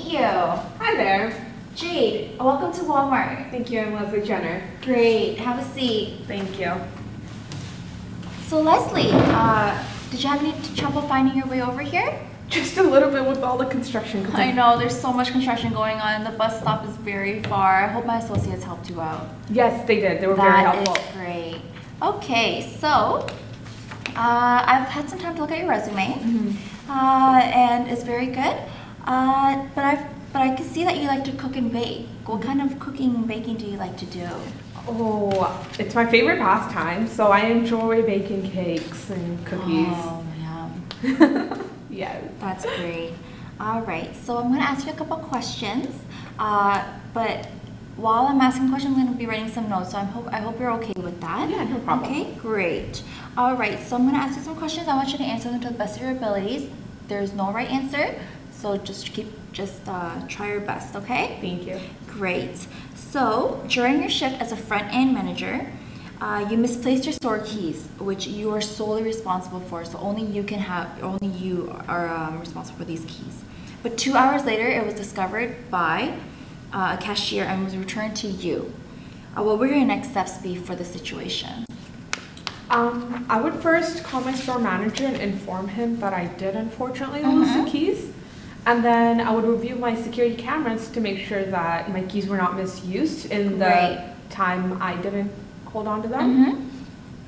meet you. Hi there. Jade, welcome to Walmart. Thank you, I'm Leslie Jenner. Great, have a seat. Thank you. So Leslie, did you have any trouble finding your way over here? Just a little bit with all the construction. I know, there's so much construction going on. The bus stop is very far. I hope my associates helped you out. Yes, they did. They were very helpful. That is great. Okay, so I've had some time to look at your resume, and it's very good. But I can see that you like to cook and bake. What kind of cooking and baking do you like to do? Oh, it's my favorite pastime. So I enjoy baking cakes and cookies. Oh, yum. Yes. That's great. All right, so I'm going to ask you a couple questions. But while I'm asking questions, I'm going to be writing some notes. So I hope you're okay with that. Yeah, no problem. Okay, great. All right, so I'm going to ask you some questions. I want you to answer them to the best of your abilities. There's no right answer, so just try your best, okay? Thank you. Great. So during your shift as a front-end manager, you misplaced your store keys, which you are solely responsible for. So only you are responsible for these keys. But 2 hours later, it was discovered by a cashier and was returned to you. What would your next steps be for the situation? I would first call my store manager and inform him that I did unfortunately lose the keys. And then I would review my security cameras to make sure that my keys were not misused in the time I didn't hold on to them.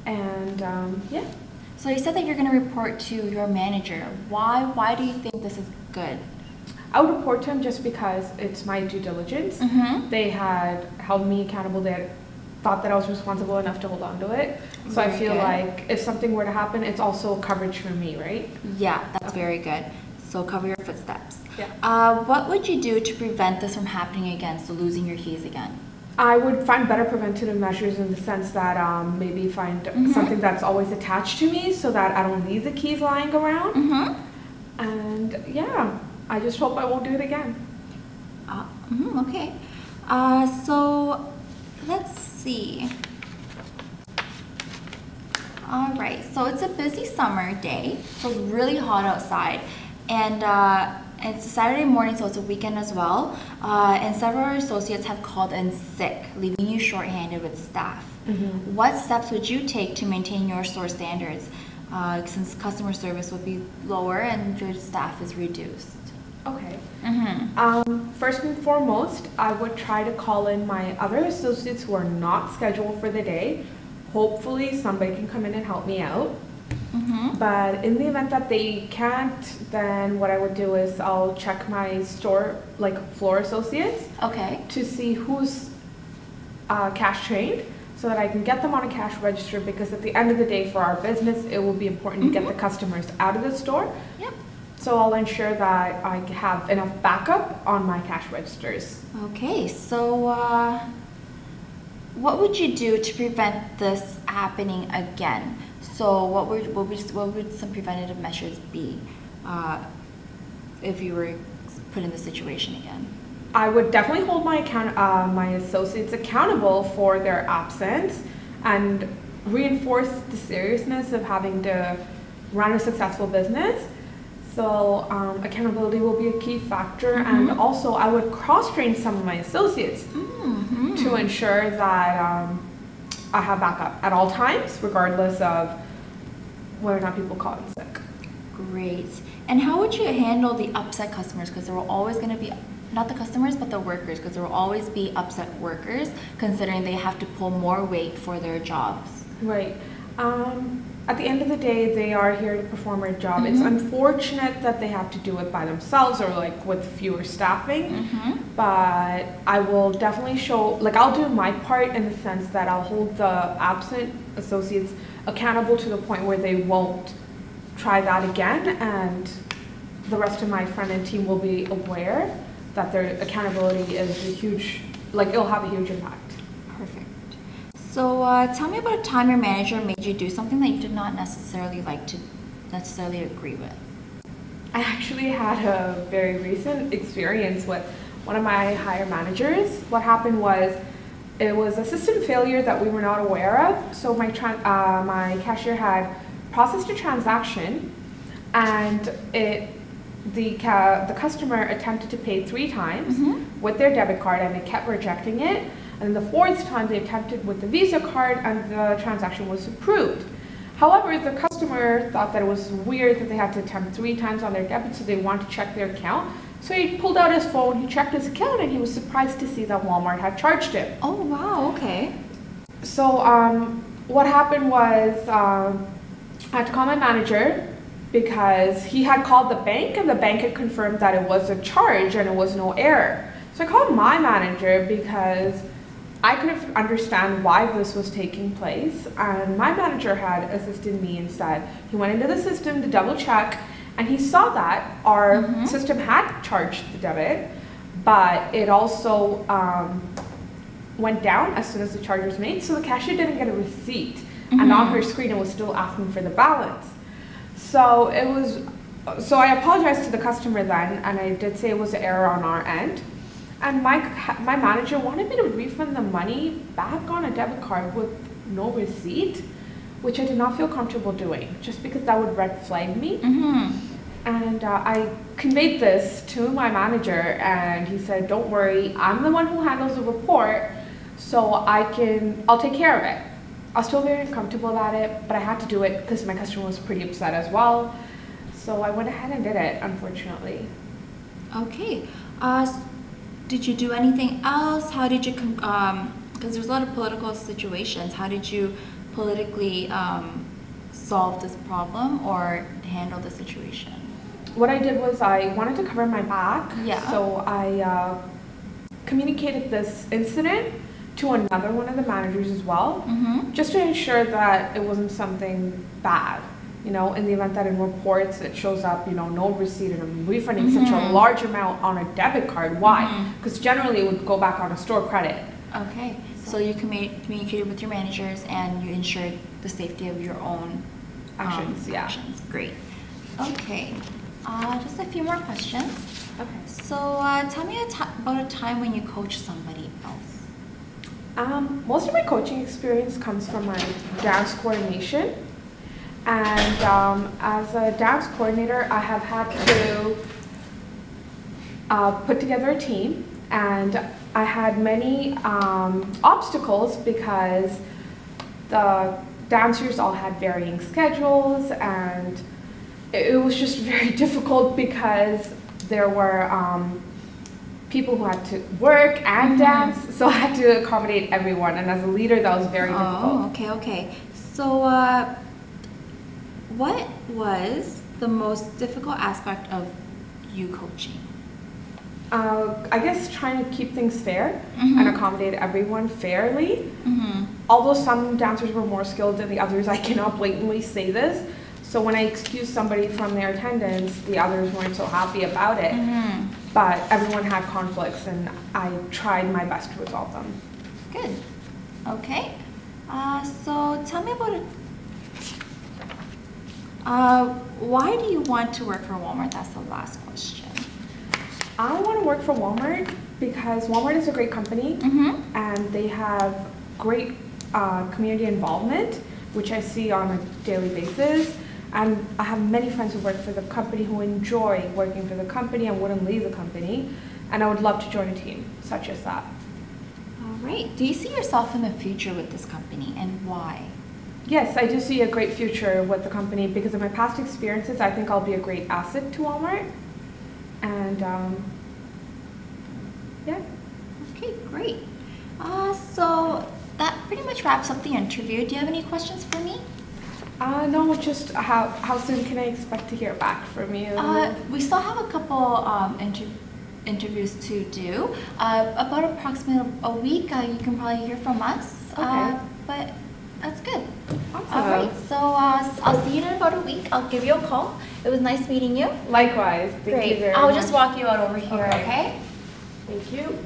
And yeah. So you said that you're going to report to your manager. Why do you think this is good? I would report to him just because it's my due diligence. They had held me accountable. They had thought that I was responsible enough to hold on to it. So I feel like if something were to happen, it's also coverage for me, right? Yeah, that's very good. So cover your footsteps. Yeah. What would you do to prevent this from happening again, so losing your keys again? I would find better preventative measures in the sense that maybe find something that's always attached to me so that I don't leave the keys lying around. And yeah, I just hope I won't do it again. Okay. So let's see. All right, so it's a busy summer day, so it's really hot outside, and it's a Saturday morning, so it's a weekend as well, and several associates have called in sick, leaving you shorthanded with staff. What steps would you take to maintain your store standards, since customer service would be lower and your staff is reduced? Okay. First and foremost, I would try to call in my other associates who are not scheduled for the day. Hopefully somebody can come in and help me out. But in the event that they can't, then what I would do is I'll check my store, like floor associates, to see who's cash trained so that I can get them on a cash register, because at the end of the day for our business, it will be important to get the customers out of the store. So I'll ensure that I have enough backup on my cash registers. Okay, so what would you do to prevent this happening again? So what would some preventative measures be if you were put in this situation again? I would definitely hold my associates accountable for their absence and reinforce the seriousness of having to run a successful business. So accountability will be a key factor, and also I would cross-train some of my associates to ensure that I have backup at all times, regardless of whether or not people call in sick. Great. And how would you handle the upset customers? Because there will always going to be, not the customers, but the workers, because there will always be upset workers, considering they have to pull more weight for their jobs. Right. At the end of the day, they are here to perform their job. It's unfortunate that they have to do it by themselves or like with fewer staffing, but I will definitely I'll do my part in the sense that I'll hold the absent associates accountable to the point where they won't try that again, and the rest of my front-end team will be aware that their accountability is it'll have a huge impact. Perfect. So tell me about a time your manager made you do something that you did not necessarily agree with. I actually had a very recent experience with one of my higher managers. What happened was, it was a system failure that we were not aware of. So my cashier had processed a transaction, and it the customer attempted to pay 3 times with their debit card and they kept rejecting it. And the 4th time they attempted with the Visa card and the transaction was approved. However, the customer thought that it was weird that they had to attempt 3 times on their debit, so they wanted to check their account. So he pulled out his phone, he checked his account, and he was surprised to see that Walmart had charged him. Oh, wow, okay. So what happened was I had to call my manager because he had called the bank and the bank had confirmed that it was a charge and it was no error. So I called my manager because I couldn't understand why this was taking place, and my manager had assisted me and said he went into the system to double check and he saw that our system had charged the debit, but it also went down as soon as the charge was made, so the cashier didn't get a receipt, and on her screen it was still asking for the balance. So I apologized to the customer then, and I did say it was an error on our end. And my manager wanted me to refund the money back on a debit card with no receipt, which I did not feel comfortable doing, just because that would red flag me. And I conveyed this to my manager, and he said, "Don't worry, I'm the one who handles the report, so I'll take care of it." I was still very uncomfortable about it, but I had to do it because my customer was pretty upset as well. So I went ahead and did it, unfortunately. Okay. Did you do anything else? How did you, because there's a lot of political situations, how did you politically solve this problem or handle the situation? What I did was I wanted to cover my back. Yeah. So I communicated this incident to another one of the managers as well, just to ensure that it wasn't something bad. You know, in the event that in reports it shows up, you know, no receipt and I'm refunding such a large amount on a debit card. Why? Because generally it would go back on a store credit. Okay, so you communicated with your managers and you ensured the safety of your own actions. Actions. Great. Okay, just a few more questions. Okay. So tell me about a time when you coached somebody else. Most of my coaching experience comes from my dance coordination. And as a dance coordinator, I have had to put together a team, and I had many obstacles because the dancers all had varying schedules, and it was just very difficult because there were people who had to work and dance, so I had to accommodate everyone, and as a leader that was very difficult. Okay. So what was the most difficult aspect of you coaching? I guess trying to keep things fair and accommodate everyone fairly. Although some dancers were more skilled than the others, I cannot blatantly say this. So when I excused somebody from their attendance, the others weren't so happy about it. But everyone had conflicts, and I tried my best to resolve them. Good. Okay. So tell me about it. Why do you want to work for Walmart? That's the last question. I want to work for Walmart because Walmart is a great company, and they have great community involvement, which I see on a daily basis. And I have many friends who work for the company who enjoy working for the company and wouldn't leave the company. And I would love to join a team such as that. All right. Do you see yourself in the future with this company, and why? Yes, I do see a great future with the company because of my past experiences. I think I'll be a great asset to Walmart. And yeah. Okay, great. So that pretty much wraps up the interview. Do you have any questions for me? No, just how soon can I expect to hear back from you? We still have a couple interviews to do. About approximately a week, you can probably hear from us. Okay. But that's good. Awesome. All right, so I'll see you in about a week. I'll give you a call. It was nice meeting you. Likewise. Thank Great. you very I'll much. just walk you out over here, okay? Thank you.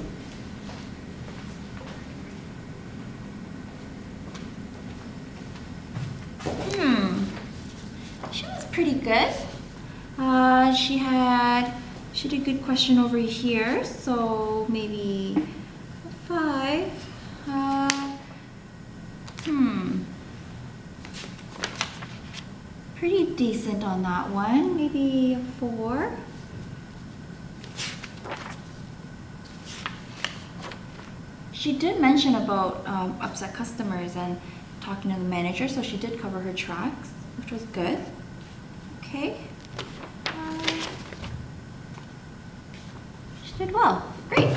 She was pretty good. She did a good question over here, so maybe a 5. Pretty decent on that one, maybe a 4. she did mention about upset customers and talking to the manager, so she did cover her tracks, which was good. Okay. She did well. Great.